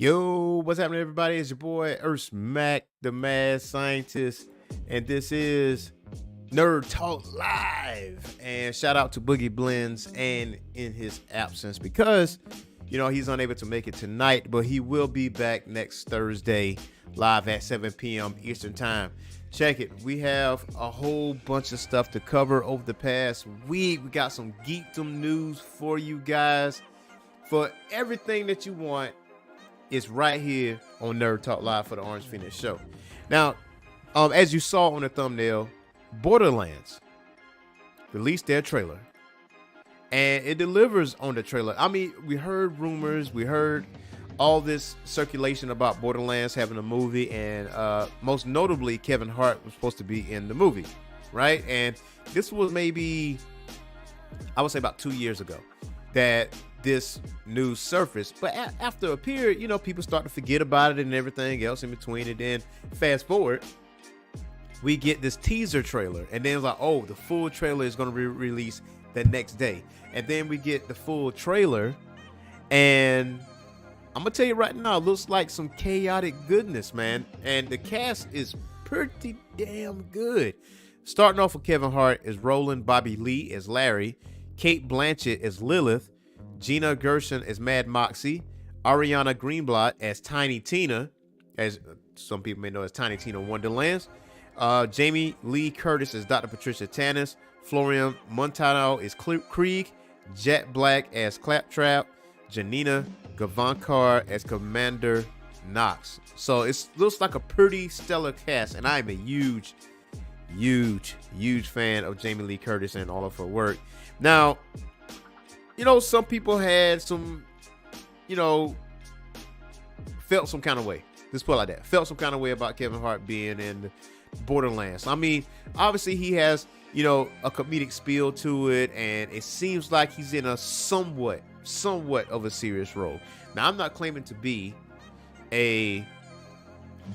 Yo, what's happening, everybody? It's your boy Erskmac, the mad scientist, and this is Nerd Talk Live. And shout out to Boogie Blends and in his absence because he's unable to make it tonight, but he will be back next Thursday live at 7 p.m. Eastern Time. Check it. We have a whole bunch of stuff to cover over the past week. We got some geekdom news for you guys. For everything that you want, it's right here on Nerd Talk Live for the Orange Phoenix Show. Now, as you saw on the thumbnail, Borderlands released their trailer, and it delivers on the trailer. I mean, we heard rumors, we heard all this circulation about Borderlands having a movie, and most notably, Kevin Hart was supposed to be in the movie, right? And this was maybe, I would say, about 2 years ago that this news surfaced, but after a period, people start to forget about it and everything else in between. And then fast forward, we get this teaser trailer, and then it's like, oh, the full trailer is going to be released the next day. And then we get the full trailer, and I'm gonna tell you right now, it looks like some chaotic goodness, man. And the cast is pretty damn good. Starting off with Kevin Hart as Roland, Bobby Lee as Larry, Kate Blanchett as Lilith, Gina Gershon as Mad Moxie, Ariana Greenblatt as Tiny Tina, as some people may know as Tiny Tina Wonderlands, Jamie Lee Curtis as Dr. Patricia Tannis, Florian Montano as Krieg, Jet Black as Claptrap, Janina Gavankar as Commander Knox. So it looks like a pretty stellar cast, and I'm a huge fan of Jamie Lee Curtis and all of her work. Now, some people had some, felt some kind of way. Let's put it like that. Felt some kind of way about Kevin Hart being in Borderlands. I mean, obviously he has, a comedic spiel to it, and it seems like he's in a somewhat of a serious role. Now, I'm not claiming to be a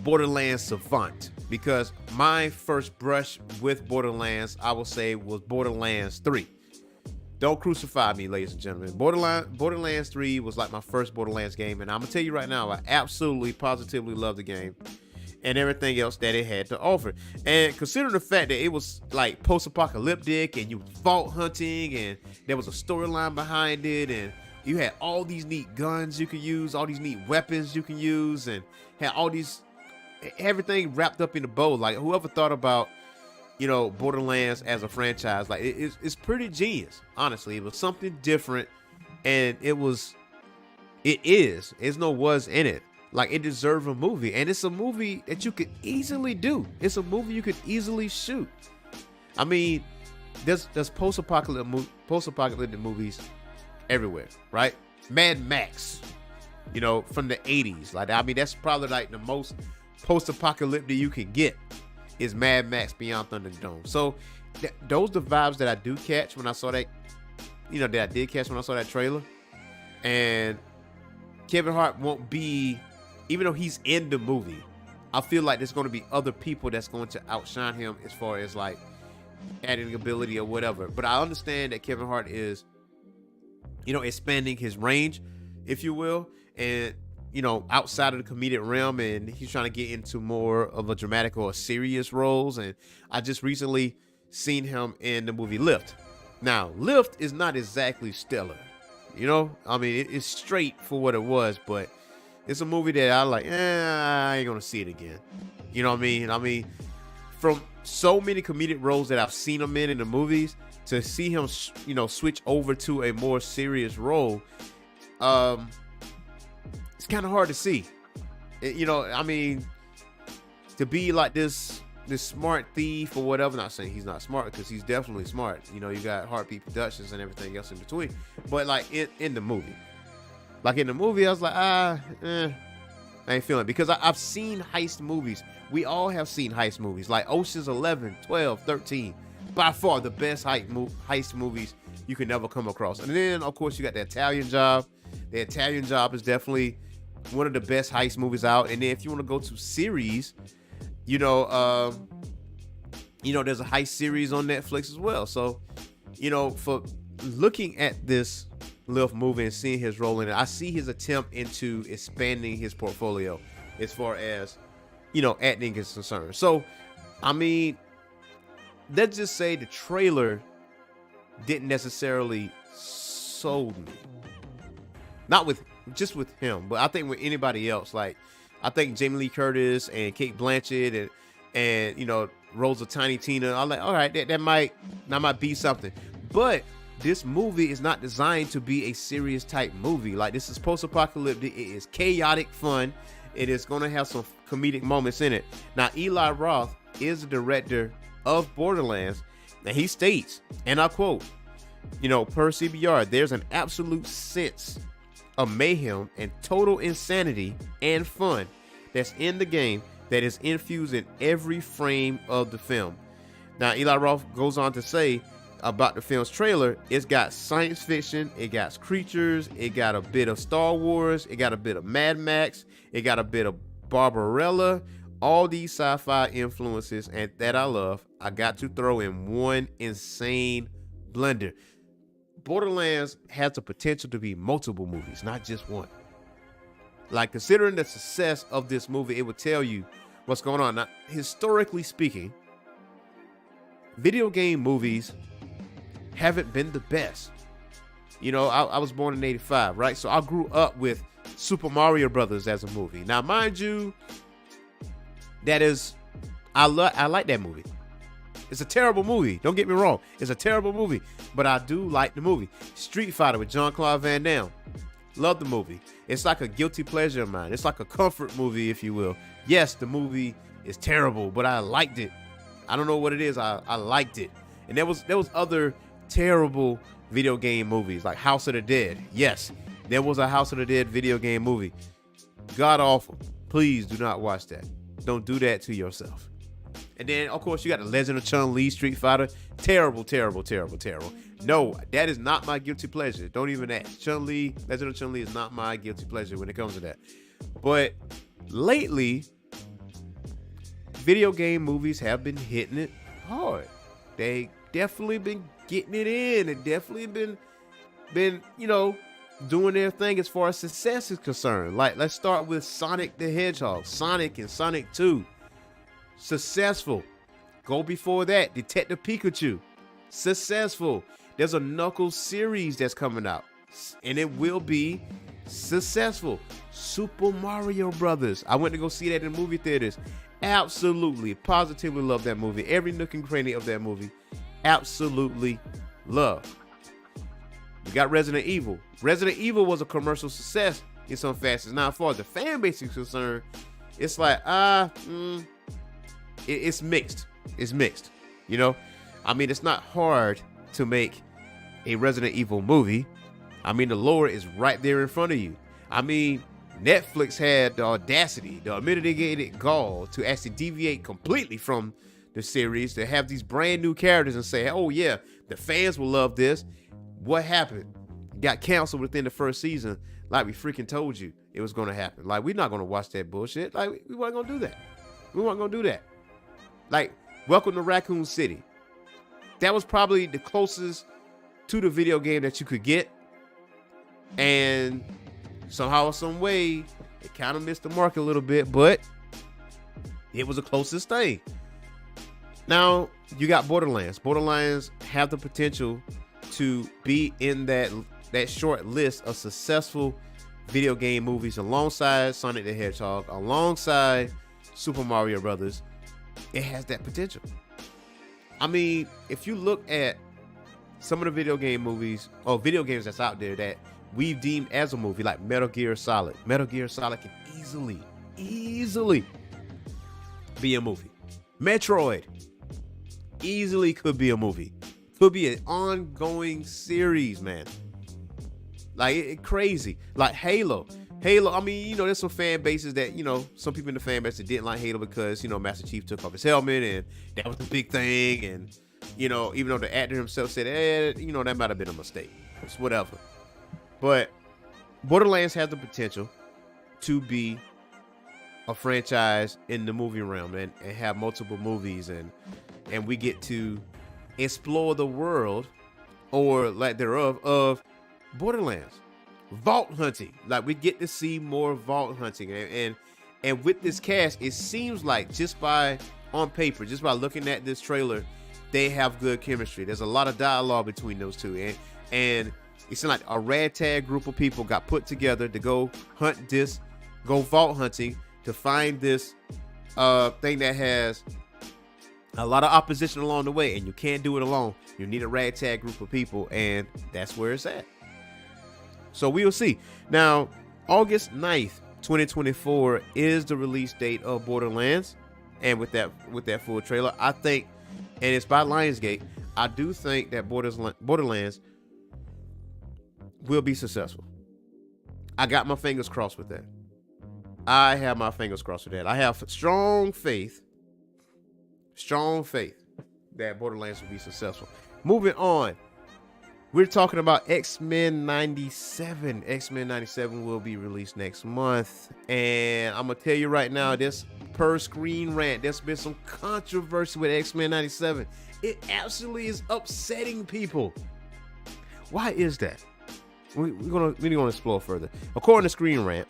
Borderlands savant, because my first brush with Borderlands, I will say, was Borderlands 3. Don't crucify me, ladies and gentlemen. Borderlands 3 was like my first Borderlands game, and I'm going to tell you right now, I absolutely, positively love the game and everything else that it had to offer. And considering the fact that it was like post-apocalyptic, and you was vault hunting, and there was a storyline behind it, and you had all these neat guns you could use, all these neat weapons you can use, and had all these, everything wrapped up in a bow. Like, whoever thought about Borderlands as a franchise, like it's pretty genius. Honestly, it was something different, and there's no was in it. Like, it deserved a movie, and it's a movie that you could easily do. It's a movie you could easily shoot. I mean, there's post-apocalyptic movies everywhere, right? Mad Max, from the 80s. Like, I mean, that's probably like the most post-apocalyptic you can get is Mad Max Beyond Thunderdome. So those the vibes that I do catch when I saw that, that I did catch when I saw that trailer. And Kevin Hart won't be, even though he's in the movie, I feel like there's going to be other people that's going to outshine him as far as like adding ability or whatever. But I understand that Kevin Hart is, expanding his range, if you will, and outside of the comedic realm, and he's trying to get into more of a dramatic or serious roles. And I just recently seen him in the movie Lift. Now, Lift is not exactly stellar, I mean, it's straight for what it was, but it's a movie that I like, I ain't gonna see it again. You know what I mean? I mean, from so many comedic roles that I've seen him in the movies, to see him, switch over to a more serious role, it's kind of hard to see. I mean, to be like this smart thief or whatever. Not saying he's not smart, because he's definitely smart. You got Heartbeat Productions and everything else in between. But like in the movie, I was like, I ain't feeling it, because I've seen heist movies. We all have seen heist movies, like Ocean's 11, 12, 13. By far the best heist movies you can never come across. And then, of course, you got The Italian Job. The Italian Job is definitely one of the best heist movies out. And then if you want to go to series, there's a heist series on Netflix as well. So, for looking at this Lift movie and seeing his role in it, I see his attempt into expanding his portfolio as far as, acting is concerned. So, I mean, let's just say the trailer didn't necessarily sold me. Not with him, but I think with anybody else. Like, I think Jamie Lee Curtis and Kate Blanchett and Rosa Tiny Tina. I'm like, all right, that might be something. But this movie is not designed to be a serious type movie. Like, this is post-apocalyptic. It is chaotic fun. It is going to have some comedic moments in it. Now, Eli Roth is the director of Borderlands, and he states, and I quote, per CBR, there's an absolute sense of mayhem and total insanity and fun that's in the game that is infused in every frame of the film. Now, Eli Roth goes on to say about the film's trailer, it's got science fiction, it got creatures, it got a bit of Star Wars, it got a bit of Mad Max, it got a bit of Barbarella, all these sci-fi influences and that I love, I got to throw in one insane blender. Borderlands has the potential to be multiple movies, not just one. Like, considering the success of this movie, it would tell you what's going on. Now, historically speaking, video game movies haven't been the best. I was born in 85, right? So I grew up with Super Mario Brothers as a movie. Now, mind you, I like that movie. It's a terrible movie. Don't get me wrong. It's a terrible movie, but I do like the movie. Street Fighter with Jean-Claude Van Damme. Love the movie. It's like a guilty pleasure of mine. It's like a comfort movie, if you will. Yes, the movie is terrible, but I liked it. I don't know what it is. I liked it. And there was other terrible video game movies like House of the Dead. Yes, there was a House of the Dead video game movie. God awful. Please do not watch that. Don't do that to yourself. And then, of course, you got the Legend of Chun-Li, Street Fighter. Terrible, terrible, terrible, terrible. No, that is not my guilty pleasure. Don't even ask. Chun-Li, Legend of Chun-Li is not my guilty pleasure when it comes to that. But lately, video game movies have been hitting it hard. They definitely been getting it in. They definitely been doing their thing as far as success is concerned. Like, let's start with Sonic the Hedgehog. Sonic and Sonic 2. Successful. Go before that, Detective Pikachu. Successful. There's a Knuckles series that's coming out, and it will be successful. Super Mario Brothers. I went to go see that in movie theaters. Absolutely, positively love that movie. Every nook and cranny of that movie, absolutely love. We got Resident Evil. Resident Evil was a commercial success in some facets. Now, as far as the fan base is concerned, it's like, it's mixed. It's mixed. I mean, it's not hard to make a Resident Evil movie. I mean, the lore is right there in front of you. I mean, Netflix had the audacity, the unmitigated gall to actually deviate completely from the series, to have these brand new characters and say, oh yeah, the fans will love this. What happened? Got canceled within the first season, like we freaking told you it was going to happen. Like, we're not going to watch that bullshit. Like, we weren't going to do that. We weren't going to do that. Like, Welcome to Raccoon City. That was probably the closest to the video game that you could get. And somehow, some way, it kind of missed the mark a little bit, but it was the closest thing. Now, you got Borderlands. Borderlands have the potential to be in that short list of successful video game movies alongside Sonic the Hedgehog, alongside Super Mario Brothers. It has that potential. I mean, if you look at some of the video game movies or video games that's out there that we've deemed as a movie, like Metal Gear Solid. Metal Gear Solid can easily be a movie. Metroid easily could be a movie. Could be an ongoing series, man. Like, it crazy. Like Halo, I mean, there's some fan bases that, some people in the fan base that didn't like Halo because, Master Chief took off his helmet and that was the big thing. And, even though the actor himself said, that might have been a mistake. It's whatever. But Borderlands has the potential to be a franchise in the movie realm and have multiple movies and we get to explore the world or lack thereof of Borderlands, vault hunting. Like, we get to see more vault hunting, and with this cast, it seems like just by looking at this trailer, they have good chemistry. There's a lot of dialogue between those two, and it seems like a ragtag group of people got put together to go vault hunting to find this thing that has a lot of opposition along the way, and you can't do it alone. You need a ragtag group of people, and that's where it's at. So we'll see. Now, August 9th, 2024 is the release date of Borderlands, and with that full trailer, I think, and it's by Lionsgate, I do think that Borderlands will be successful. I got my fingers crossed with that. I have my fingers crossed with that. I have strong faith that Borderlands will be successful. Moving on, we're talking about X-Men 97. X-Men 97 will be released next month, and I'm gonna tell you right now, this per Screen Rant, there's been some controversy with X-Men 97. It absolutely is upsetting people. Why is that? We're gonna explore further. According to Screen Rant,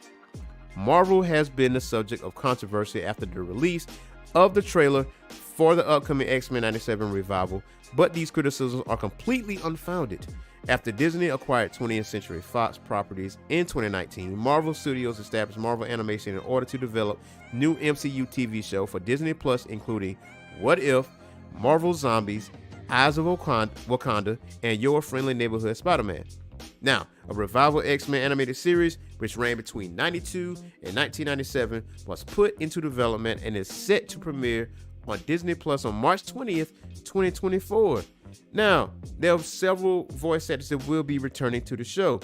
Marvel has been the subject of controversy after the release of the trailer for the upcoming X-Men 97 revival, but these criticisms are completely unfounded. After Disney acquired 20th Century Fox properties in 2019, Marvel Studios established Marvel Animation in order to develop new MCU TV show for Disney Plus, including What If, Marvel Zombies, Eyes of Wakanda, and Your Friendly Neighborhood Spider-Man. Now, a revival X-Men animated series, which ran between 92 and 1997, was put into development and is set to premiere on Disney Plus on March 20th, 2024. Now, there are several voice actors that will be returning to the show.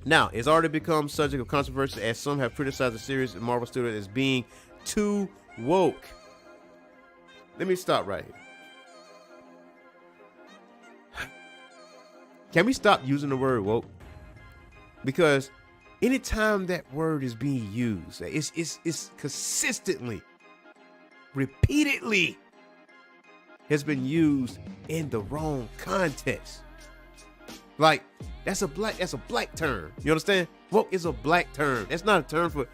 Now, it's already become subject of controversy as some have criticized the series and Marvel Studios as being too woke. Let me stop right here. Can we stop using the word woke? Because anytime that word is being used, it's consistently, repeatedly has been used in the wrong context. Like, that's a black term. You understand? Woke is a black term. That's not a term for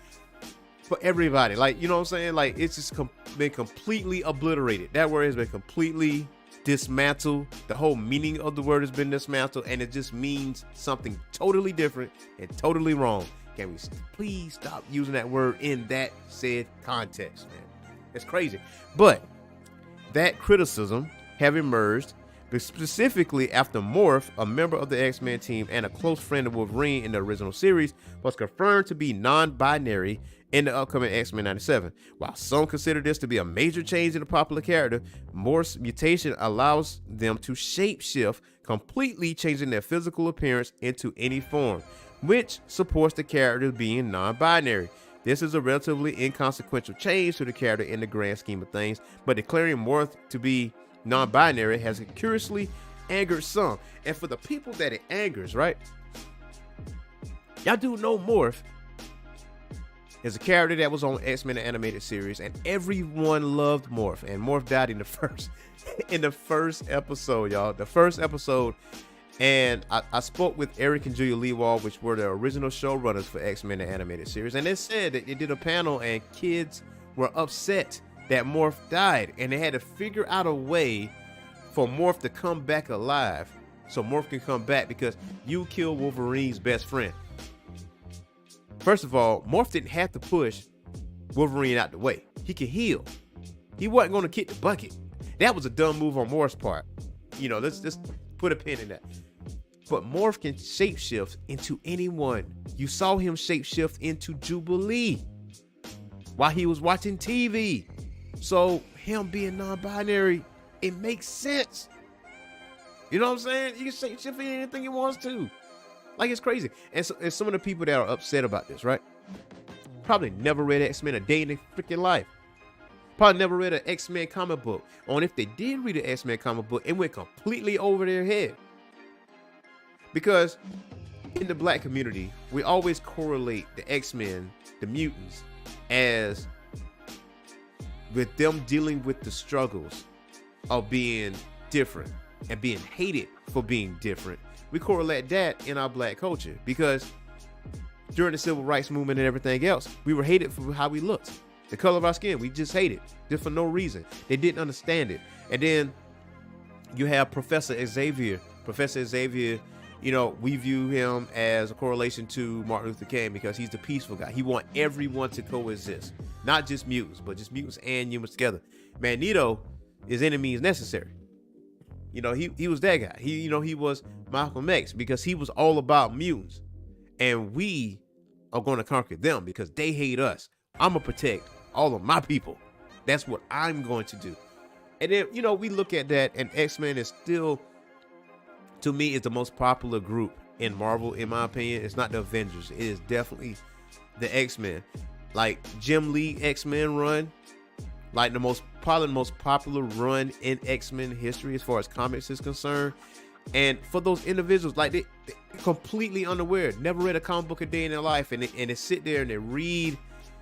everybody. Like, you know what I'm saying? Like, it's just been completely obliterated. That word has been completely dismantled. The whole meaning of the word has been dismantled, and it just means something totally different and totally wrong. Can we please stop using that word in that said context, man? It's crazy. But that criticism have emerged specifically after Morph, a member of the X-Men team and a close friend of Wolverine in the original series, was confirmed to be non-binary in the upcoming X-Men 97. While some consider this to be a major change in the popular character, Morph's mutation allows them to shapeshift, completely changing their physical appearance into any form, which supports the character being non-binary. This is a relatively inconsequential change to the character in the grand scheme of things, but declaring Morph to be non-binary has curiously angered some. And for the people that it angers, right? Y'all do know Morph is a character that was on X-Men animated series, and everyone loved Morph. And Morph died in the first episode, y'all. The first episode. And I spoke with Eric and Julia Leewald, which were the original showrunners for X-Men the animated series, and they said that they did a panel and kids were upset that Morph died, and they had to figure out a way for Morph to come back alive, so Morph can come back, because you killed Wolverine's best friend. First of all, Morph didn't have to push Wolverine out the way. He could heal. He wasn't going to kick the bucket. That was a dumb move on Morph's part. You know, let's just put a pin in that. But Morph can shapeshift into anyone. You saw him shapeshift into Jubilee while he was watching TV. So him being non-binary, it makes sense. You know what I'm saying? You can shapeshift into anything he wants to. Like, it's crazy. And some of the people that are upset about this, right? Probably never read X-Men a day in their freaking life. Probably never read an X-Men comic book. Or if they did read an X-Men comic book, it went completely over their head. Because in the black community, we always correlate the X-Men, the mutants, as with them dealing with the struggles of being different and being hated for being different, we correlate that in our black culture because during the civil rights movement and everything else, we were hated for how we looked. The color of our skin, we just hated just for no reason. They didn't understand it. And then you have Professor Xavier. Professor Xavier, you know, we view him as a correlation to Martin Luther King because he's the peaceful guy. He wants everyone to coexist, not just mutants, but just mutants and humans together. Magneto is enemy is necessary. You know, he was that guy. He was Malcolm X because he was all about mutants. And we are going to conquer them because they hate us. I'm going to protect all of my people. That's what I'm going to do. And then, you know, we look at that, and X-Men is still, to me, is the most popular group in Marvel, in my opinion. It's not the Avengers. It is definitely the X-Men. Like Jim Lee X-Men run, like probably the most popular run in X-Men history as far as comics is concerned. And for those individuals, like they completely unaware, never read a comic book a day in their life, and they sit there and they read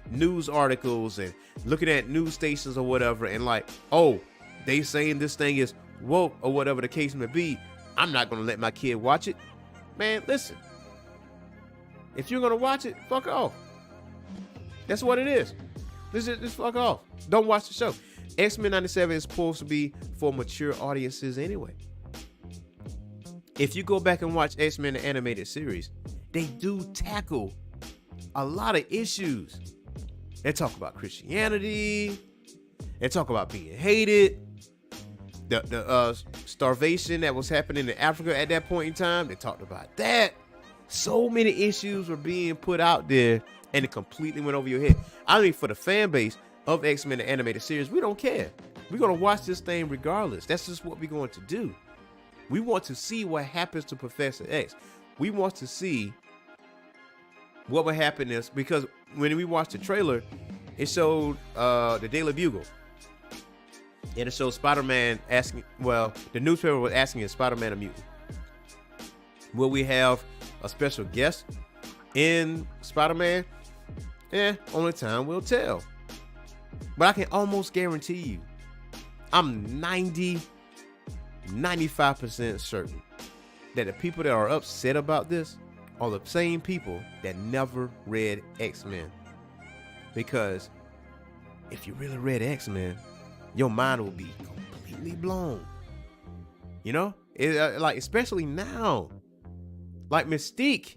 news articles and looking at news stations or whatever, and like, oh, they saying this thing is woke or whatever the case may be. I'm not gonna let my kid watch it. Man, listen. If you're gonna watch it, fuck off. That's what it is. Just fuck off. Don't watch the show. X-Men 97 is supposed to be for mature audiences anyway. If you go back and watch X-Men the animated series, they do tackle a lot of issues. They talk about Christianity. They talk about being hated. The starvation that was happening in Africa at that point in time. They talked about that. So many issues were being put out there, and it completely went over your head. I mean, for the fan base of X-Men the animated series, we don't care. We're going to watch this thing regardless. That's just what we're going to do. We want to see what happens to Professor X. We want to see what would happen is, because when we watched the trailer, it showed the Daily Bugle. And it showed Spider-Man asking, well, the newspaper was asking, is Spider-Man a mutant? Will we have a special guest in Spider-Man? Only time will tell. But I can almost guarantee you, I'm 95% certain that the people that are upset about this are the same people that never read X-Men. Because if you really read X-Men, your mind will be completely blown. You know, like especially now, like Mystique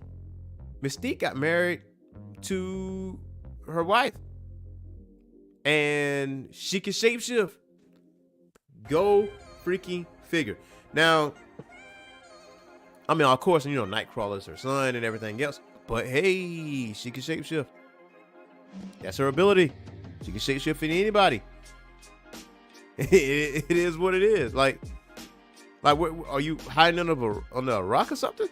got married to her wife, and she can shapeshift. Go freaking figure. Now, I mean, of course, you know, Nightcrawler's her son and everything else, but hey, she can shapeshift. That's her ability. She can shapeshift into anybody. It is what it is. Like, are you hiding under a rock or something?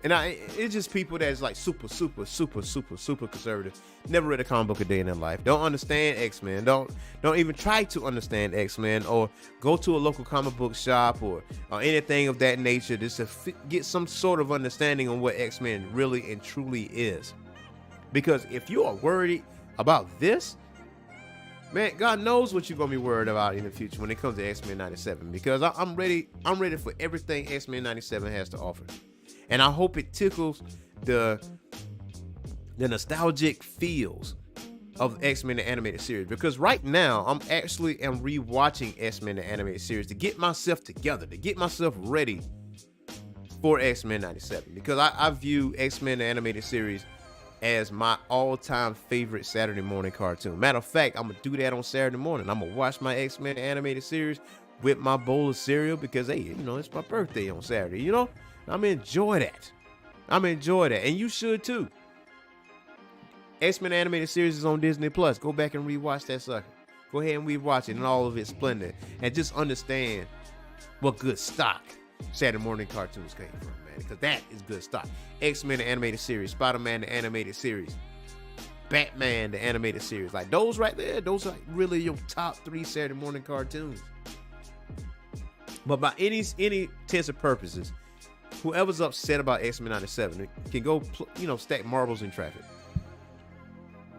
And it's just people that's like super conservative. Never read a comic book a day in their life. Don't understand X-Men. Don't even try to understand X-Men, or go to a local comic book shop or anything of that nature just to get some sort of understanding on what X-Men really and truly is. Because if you are worried about this, man, God knows what you're gonna be worried about in the future when it comes to X-Men 97. Because I'm ready for everything X-Men 97 has to offer. And I hope it tickles the nostalgic feels of X-Men the animated series. Because right now, I'm rewatching X-Men the animated series to get myself together, to get myself ready for X-Men 97. Because I view X-Men the animated series as my all-time favorite Saturday morning cartoon. Matter of fact, I'm going to do that on Saturday morning. I'm going to watch my X-Men animated series with my bowl of cereal because, hey, you know, it's my birthday on Saturday, you know? I'm going to enjoy that. And you should too. X-Men animated series is on Disney Plus. Go back and rewatch that sucker. Go ahead and rewatch it in all of its splendor. And just understand what good stock Saturday morning cartoons came from, man. Because that is good stock. X-Men the animated series. Spider-Man the animated series. Batman the animated series. Like those right there, those are like really your top 3 Saturday morning cartoons. But by any intents and purposes, whoever's upset about X-Men 97 can go, stack marbles in traffic.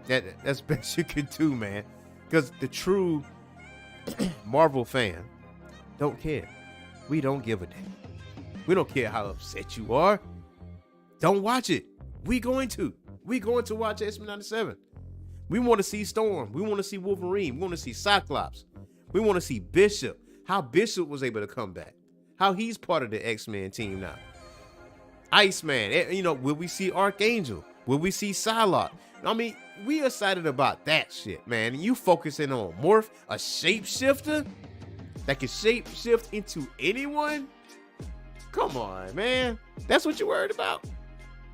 That's the best you can do, man. Because the true Marvel fan don't care. We don't give a damn. We don't care how upset you are. Don't watch it. We're going to watch X-Men 97. We want to see Storm. We want to see Wolverine. We want to see Cyclops. We want to see Bishop. How Bishop was able to come back. How he's part of the X-Men team now. Iceman. You know, will we see Archangel? Will we see Psylocke? I mean, we excited about that shit, man. You focusing on Morph, a shapeshifter that can shapeshift into anyone? Come on, man. That's what you're worried about?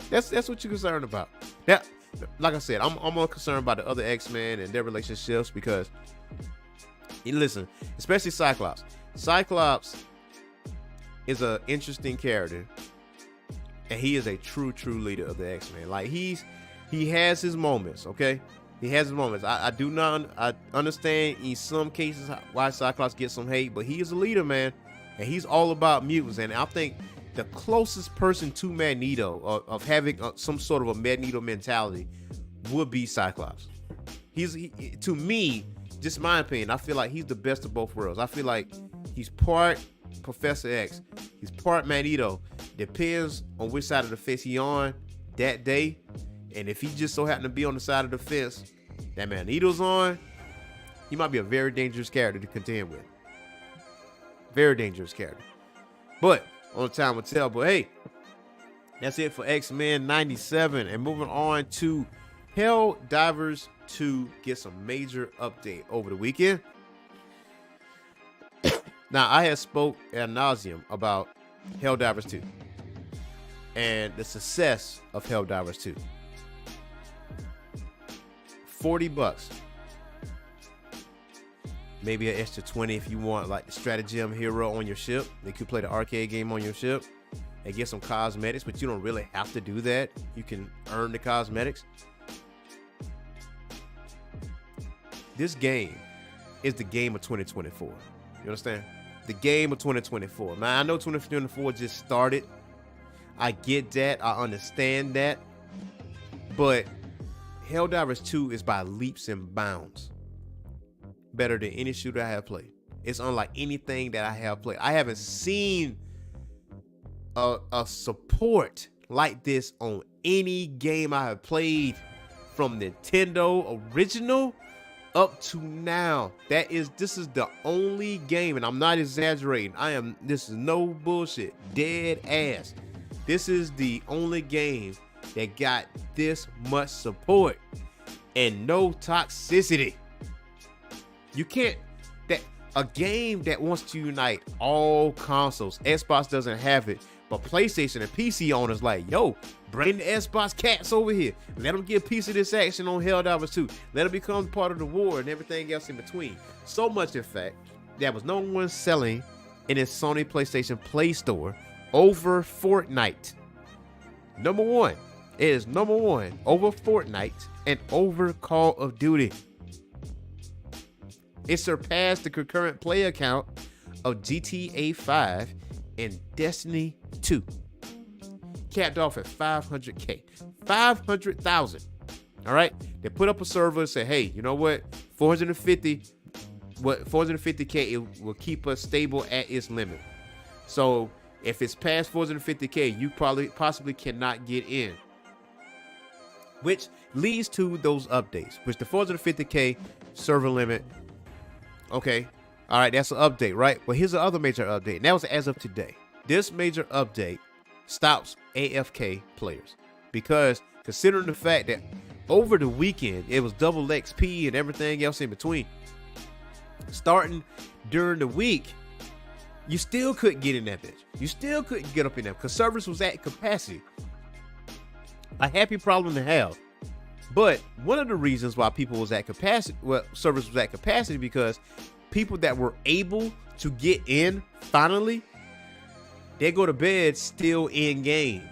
That's what you're concerned about. That, like I said, I'm more concerned about the other X-Men and their relationships because, listen, especially Cyclops. Cyclops is an interesting character, and he is a true leader of the X-Men. Like he has his moments, okay? He has his moments. I understand in some cases why Cyclops gets some hate, but he is a leader, man, and he's all about mutants. And I think the closest person to Magneto, of having some sort of a Magneto mentality, would be Cyclops. To me, just my opinion, I feel like he's the best of both worlds. I feel like he's part Professor X, he's part Magneto. Depends on which side of the fence he on that day. And if he just so happened to be on the side of the fence that Magneto's on, he might be a very dangerous character to contend with. Very dangerous character. But only time will tell. But hey, that's it for X-Men 97. And moving on to Helldivers 2 gets a major update over the weekend. Now, I have spoke ad nauseum about Helldivers 2 and the success of Helldivers 2. $40, maybe an extra 20 if you want like the stratagem hero on your ship. They could play the arcade game on your ship and get some cosmetics, but you don't really have to do that. You can earn the cosmetics. This game is the game of 2024. You understand? The game of 2024. Now, I know 2024 just started. I get that. I understand that. But Helldivers 2 is by leaps and bounds better than any shooter I have played. It's unlike anything that I have played. I haven't seen a support like this on any game I have played from Nintendo original up to now. This is the only game, and I'm not exaggerating. This is no bullshit. Dead ass. This is the only game that got this much support and no toxicity. You can't, a game that wants to unite all consoles. Xbox doesn't have it, but PlayStation and PC owners like, yo, bring the Xbox cats over here. Let them get a piece of this action on Helldivers 2. Let them become part of the war and everything else in between. So much, in fact, there was no one selling in its Sony PlayStation Play Store over Fortnite. Number one. It is number one over Fortnite and over Call of Duty. It surpassed the concurrent player count of GTA 5 and Destiny 2. Capped off at 500K. 500,000. All right? They put up a server and say, hey, you know what? 450K, it will keep us stable at its limit. So if it's past 450K, you possibly cannot get in. Which leads to those updates, which the 450K server limit. Okay. All right. That's an update, right? Well, here's the other major update. And that was as of today. This major update stops AFK players because considering the fact that over the weekend, it was double XP and everything else in between. Starting during the week, you still couldn't get in that bitch. You still couldn't get up in there because servers was at capacity. A happy problem to have. But one of the reasons why people was at capacity, servers was at capacity, because people that were able to get in finally, they go to bed still in game.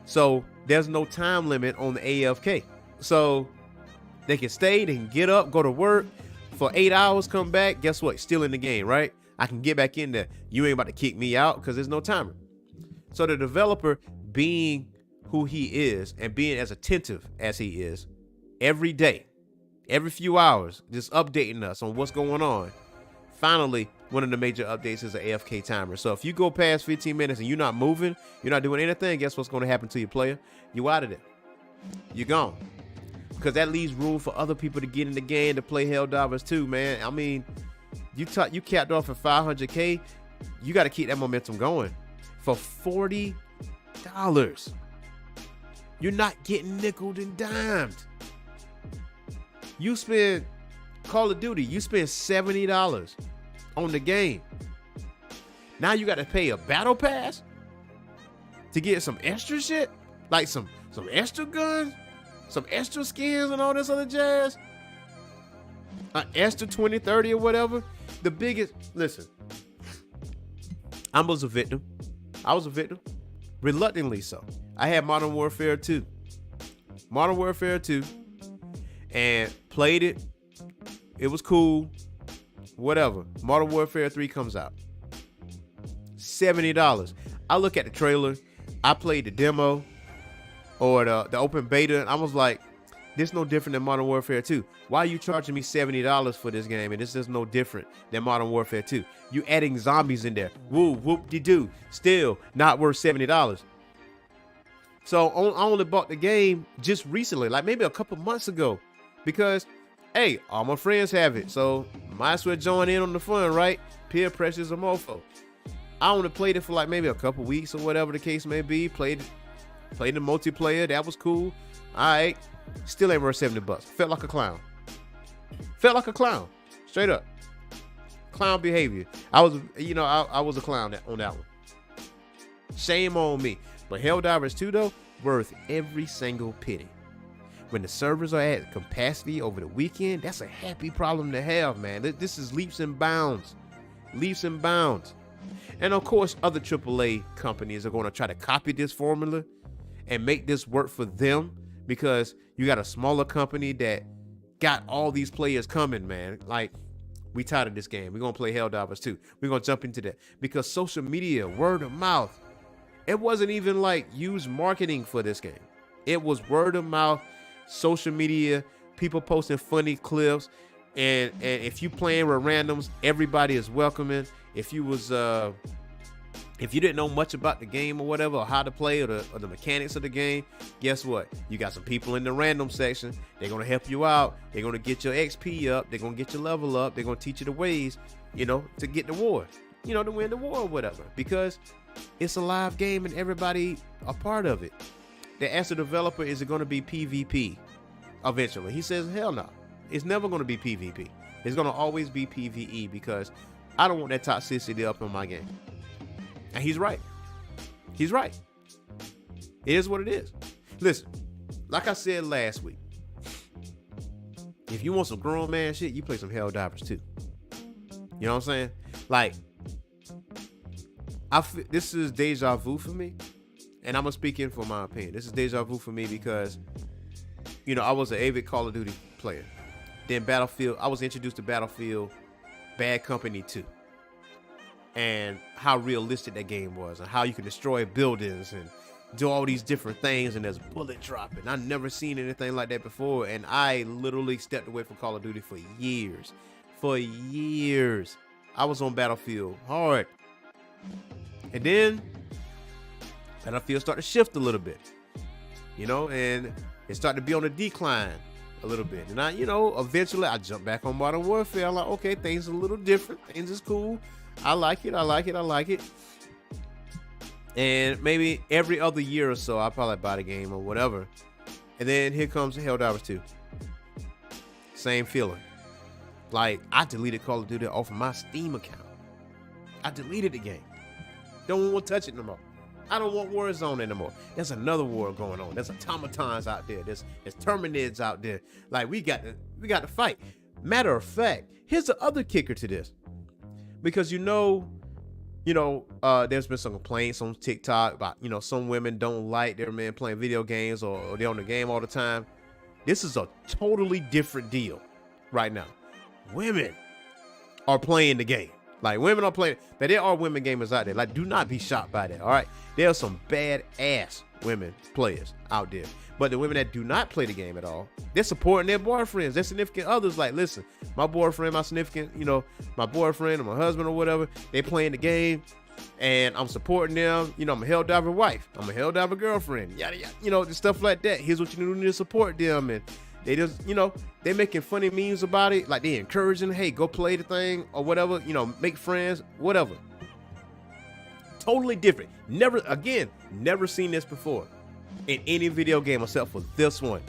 So there's no time limit on the AFK. So they can stay, they can get up, go to work for 8 hours, come back. Guess what? Still in the game, right? I can get back in there. You ain't about to kick me out because there's no timer. So the developer, being who he is and being as attentive as he is, every day, every few hours, just updating us on what's going on, finally one of the major updates is an AFK timer. So if you go past 15 minutes and you're not moving, you're not doing anything, guess what's going to happen to your player? You out of there. You're gone. Because that leaves room for other people to get in the game to play Helldivers too, man. I mean, you capped off at 500K. You got to keep that momentum going. For $40, you're not getting nickeled and dimed. You spend Call of Duty, you spend $70 on the game. Now you got to pay a battle pass to get some extra shit, like some extra guns, some extra skins and all this other jazz. An extra 20, 30 or whatever. The biggest, listen, I was a victim. Reluctantly so. I had Modern Warfare 2. And played it. It was cool. Whatever. Modern Warfare 3 comes out. $70. I look at the trailer. I played the demo or the open beta, and I was like, this is no different than Modern Warfare 2. Why are you charging me $70 for this game? And this is no different than Modern Warfare 2. You adding zombies in there. Woo, whoop-de-doo. Still not worth $70. So I only bought the game just recently, like maybe a couple months ago, because, hey, all my friends have it. So might as well join in on the fun, right? Peer pressure's a mofo. I only played it for like maybe a couple weeks or whatever the case may be. Played the multiplayer. That was cool. All right. Still ain't worth $70. Felt like a clown. Straight up. Clown behavior. I was a clown on that one. Shame on me. But Helldivers 2 though, worth every single penny. When the servers are at capacity over the weekend, that's a happy problem to have, man. This is leaps and bounds. And of course, other AAA companies are going to try to copy this formula and make this work for them, because you got a smaller company that got all these players coming, man. Like, we tired of this game. We're going to play Helldivers 2. We're going to jump into that. Because social media, word of mouth, it wasn't even like used marketing for this game. It was word of mouth, social media, people posting funny clips. And if you playing with randoms, everybody is welcoming. If you didn't know much about the game or whatever, or how to play, or the mechanics of the game, guess what? You got some people in the random section. They're going to help you out. They're going to get your XP up. They're going to get your level up. They're going to teach you the ways, to get the war, to win the war or whatever, because it's a live game and everybody a part of it. They asked the developer, is it going to be PvP eventually? He says, hell no. It's never going to be PvP. It's going to always be PvE, because I don't want that toxicity up in my game. And he's right. It is what it is. Listen, like I said last week, if you want some grown man shit, you play some Helldivers 2. You know what I'm saying? Like, this is deja vu for me, and I'm gonna speak in for my opinion. This is deja vu for me because, I was an avid Call of Duty player. Then Battlefield, I was introduced to Battlefield Bad Company 2. And how realistic that game was, and how you can destroy buildings and do all these different things, and there's bullet dropping. I've never seen anything like that before, and I literally stepped away from Call of Duty for years. I was on Battlefield hard. And then Battlefield started to shift a little bit, and it started to be on a decline a little bit. And eventually I jumped back on Modern Warfare. I'm like, okay, things are a little different. Things is cool. I like it. And maybe every other year or so, I'll probably buy the game or whatever. And then here comes Helldivers 2. Same feeling. Like, I deleted Call of Duty off of my Steam account. I deleted the game. Don't want to touch it no more. I don't want Warzone anymore. There's another war going on. There's automatons out there. There's Terminids out there. Like, we got to fight. Matter of fact, here's the other kicker to this. Because there's been some complaints on TikTok about, some women don't like their men playing video games, or they're on the game all the time. This is a totally different deal right now. Women are playing the game. Like, women are playing. But there are women gamers out there. Like, do not be shocked by that. All right, there are some badass women players out there. But the women that do not play the game at all, they're supporting their boyfriends, their significant others. Like, listen, my boyfriend, my significant, my boyfriend or my husband or whatever, they playing the game, and I'm supporting them. I'm a Helldiver wife, I'm a Helldiver girlfriend, yada yada, stuff like that. Here's what you need to support them, and they just, they making funny memes about it. Like, they encouraging, hey, go play the thing or whatever, make friends, whatever. Totally different. Never seen this before in any video game except for this one.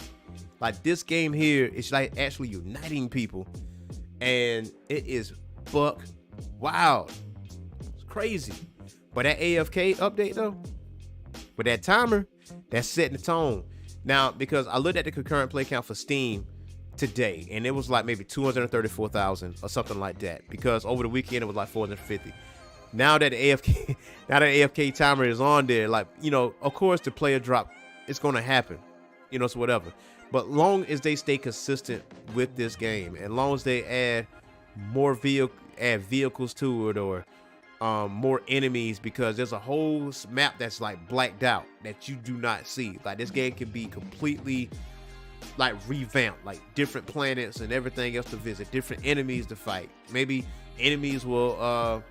Like, this game here is like actually uniting people, and it is buck wild. It's crazy. But that AFK update though, with that timer, that's setting the tone. Now, because I looked at the concurrent play count for Steam today, and it was like maybe 234,000 or something like that. Because over the weekend it was like 450. Now that the AFK timer is on there, like, of course the player drop, it's gonna happen, so whatever. But long as they stay consistent with this game, and long as they add more vehicles to it, or more enemies, because there's a whole map that's like blacked out that you do not see. Like, this game can be completely like revamped, like different planets and everything else to visit, different enemies to fight. Maybe enemies will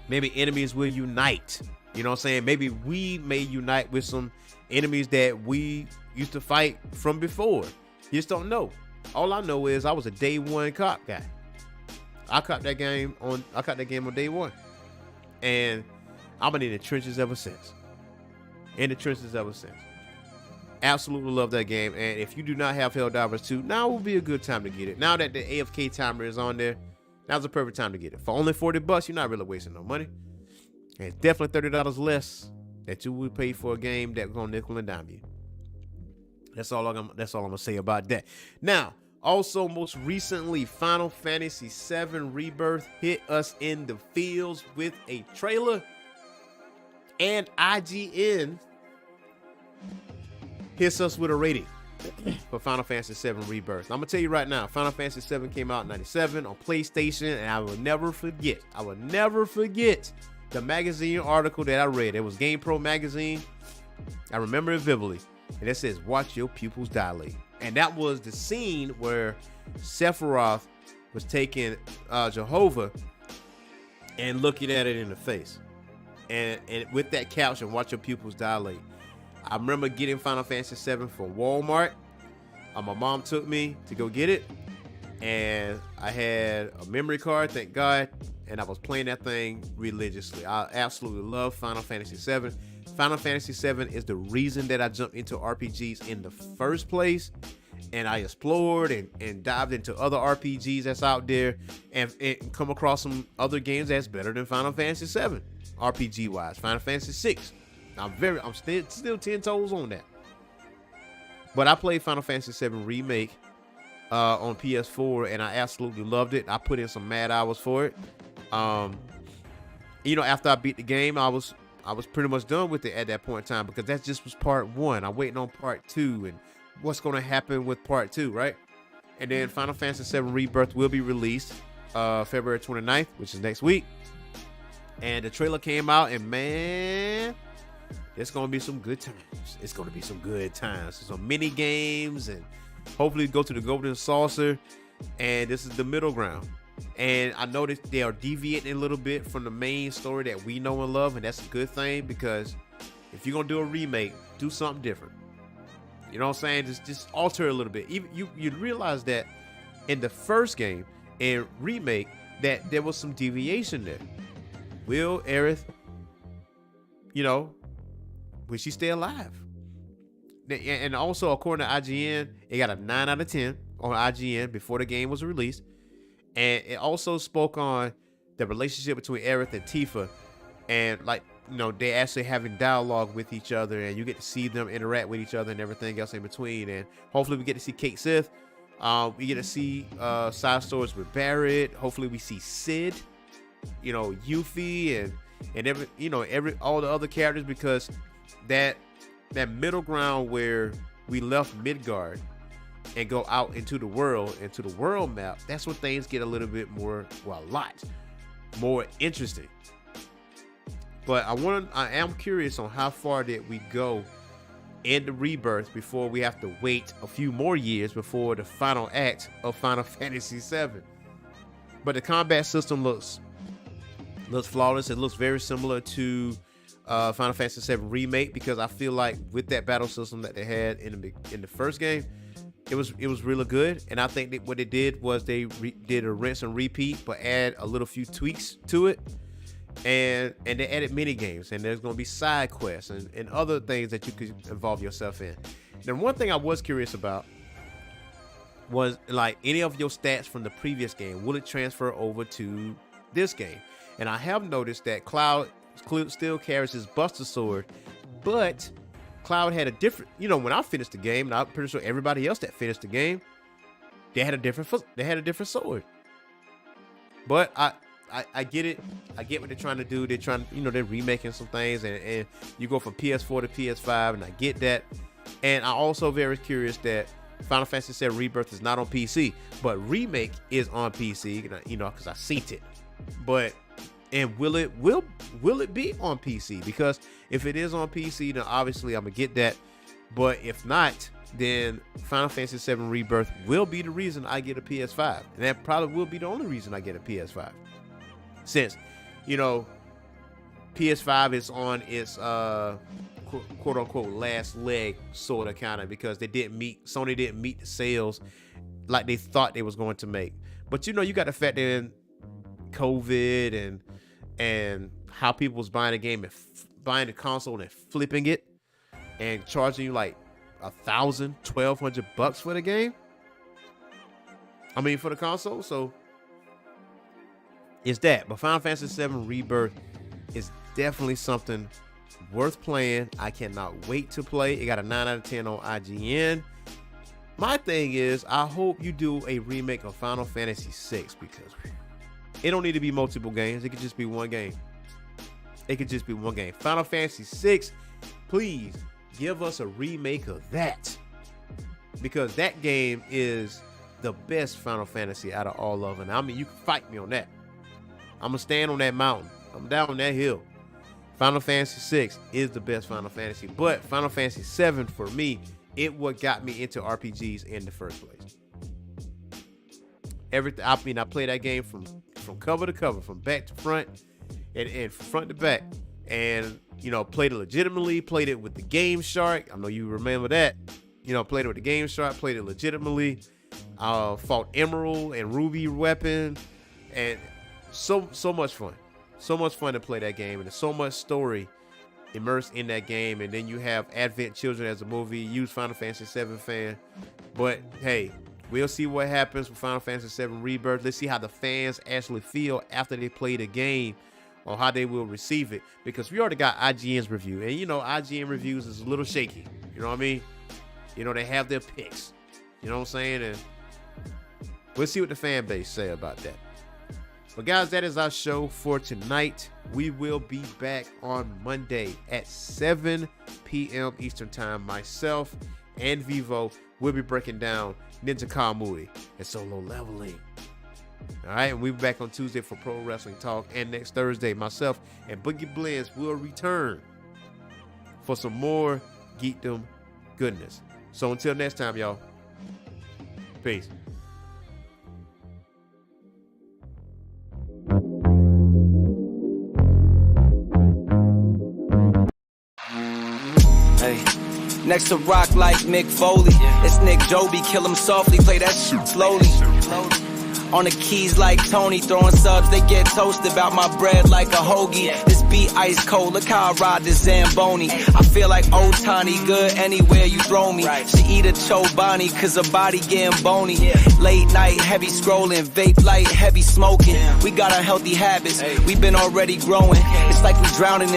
unite. You know what I'm saying? Maybe we may unite with some enemies that we used to fight from before. You just don't know. All I know is I was a day one cop guy. I caught that game on day one. And I've been in the trenches ever since. Absolutely love that game. And if you do not have Helldivers 2, now will be a good time to get it. Now that the AFK timer is on there, now's the perfect time to get it. For only $40, you're not really wasting no money. And it's definitely $30 less that you would pay for a game that's gonna nickel and dime you. That's all I'm gonna say about that. Now, also, most recently, Final Fantasy VII Rebirth hit us in the fields with a trailer, and IGN hits us with a rating for Final Fantasy VII Rebirth. I'm gonna tell you right now, Final Fantasy VII came out in '97 on PlayStation, and I will never forget the magazine article that I read. It was GamePro magazine. I remember it vividly, and it says, "Watch your pupils dilate." And that was the scene where Sephiroth was taking Jehovah and looking at it in the face. And with that caption, "Watch your pupils dilate." I remember getting Final Fantasy VII from Walmart. My mom took me to go get it. And I had a memory card, thank God. And I was playing that thing religiously. I absolutely love Final Fantasy VII. Final Fantasy VII is the reason that I jumped into RPGs in the first place, and I explored and dived into other RPGs that's out there, and come across some other games that's better than Final Fantasy VII, RPG wise. Final Fantasy VI, I'm still 10 toes on that. But I played Final Fantasy VII Remake on PS4, and I absolutely loved it. I put in some mad hours for it. After I beat the game, I was pretty much done with it at that point in time, because that just was part one. I'm waiting on part two and what's going to happen with part two, right? And then Final Fantasy VII Rebirth will be released February 29th, which is next week. And the trailer came out, and man, it's going to be some good times. Some mini games, and hopefully go to the Golden Saucer. And this is the middle ground. And I noticed they are deviating a little bit from the main story that we know and love, and that's a good thing, because if you're gonna do a remake, do something different. You know what I'm saying? Just alter it a little bit. You'd realize that in the first game and remake that there was some deviation there. Will Aerith, will she stay alive? And also, according to IGN, it got a 9 out of 10 on IGN before the game was released. And it also spoke on the relationship between Aerith and Tifa, and they actually having dialogue with each other, and you get to see them interact with each other and everything else in between. And hopefully we get to see Kate Sith. We get to see side stories with Barrett. Hopefully we see Sid, Yuffie, and all the other characters, because that middle ground where we left Midgard and go out into the world map, that's when things get a little bit more, a lot more interesting. But I am curious on how far did we go in the Rebirth before we have to wait a few more years before the final act of Final Fantasy VII. But the combat system looks flawless. It looks very similar to Final Fantasy VII Remake, because I feel like with that battle system that they had in the first game, it was really good. And I think that what they did was they did a rinse and repeat, but add a little few tweaks to it. And they added mini games, and there's going to be side quests and other things that you could involve yourself in. Then one thing I was curious about was, like, any of your stats from the previous game, will it transfer over to this game? And I have noticed that Cloud still carries his Buster Sword, but Cloud had a different, when I finished the game, and I'm pretty sure everybody else that finished the game, they had a different sword. But I get it. I get what they're trying to do. They're trying, they're remaking some things, and you go from PS4 to PS5, and I get that. And I'm also very curious that Final Fantasy VII Rebirth is not on PC, but Remake is on PC, because I seen it. But, and will it be on PC? Because if it is on PC, then obviously I'm gonna get that. But if not, then Final Fantasy VII Rebirth will be the reason I get a PS5, and that probably will be the only reason I get a PS5. Since, PS5 is on its quote unquote last leg, sort of, kind of, because Sony didn't meet the sales like they thought they was going to make. But you got to factor in COVID and how people was buying a game and buying the console and flipping it and charging you like $1,000, $1,200 for the game. I mean, for the console. So it's that. But Final Fantasy VII Rebirth is definitely something worth playing. I cannot wait to play. It got a 9 out of 10 on IGN. My thing is, I hope you do a remake of Final Fantasy VI, because it don't need to be multiple games. It could just be one game. Final Fantasy VI, please give us a remake of that, because that game is the best Final Fantasy out of all of them. I mean, you can fight me on that. I'm going to stand on that mountain. I'm down on that hill. Final Fantasy VI is the best Final Fantasy. But Final Fantasy VII, for me, it what got me into RPGs in the first place. Everything. I mean, I played that game from cover to cover, from back to front, and from front to back. And, played it legitimately. Played it with the Game Shark. I know you remember that. Played it with the Game Shark. Played it legitimately. Fought Emerald and Ruby weapon. And so much fun. So much fun to play that game, and there's so much story immersed in that game. And then you have Advent Children as a movie. Huge Final Fantasy VII fan. But hey, we'll see what happens with Final Fantasy VII Rebirth. Let's see how the fans actually feel after they play the game, or how they will receive it. Because we already got IGN's review, and IGN reviews is a little shaky. You know what I mean? They have their picks. You know what I'm saying? And we'll see what the fan base say about that. But guys, that is our show for tonight. We will be back on Monday at 7 p.m. Eastern Time. Myself and Vivo will be breaking down Ninja Kamui and Solo Leveling. All right, and we'll be back on Tuesday for Pro Wrestling Talk. And next Thursday, myself and Boogie Blends will return for some more geekdom goodness. So until next time, y'all. Peace. Next to rock like Mick Foley. It's Nick Joby, kill him softly, play that shit slowly. On the keys like Tony, throwing subs, they get toasted. About my bread like a hoagie. This beat ice cold, look how I ride the Zamboni. I feel like old Tony, good anywhere you throw me. She eat a Chobani, cause her body getting bony. Late night, heavy scrolling, vape light, heavy smoking. We got our healthy habits, we been already growing. It's like we drowning in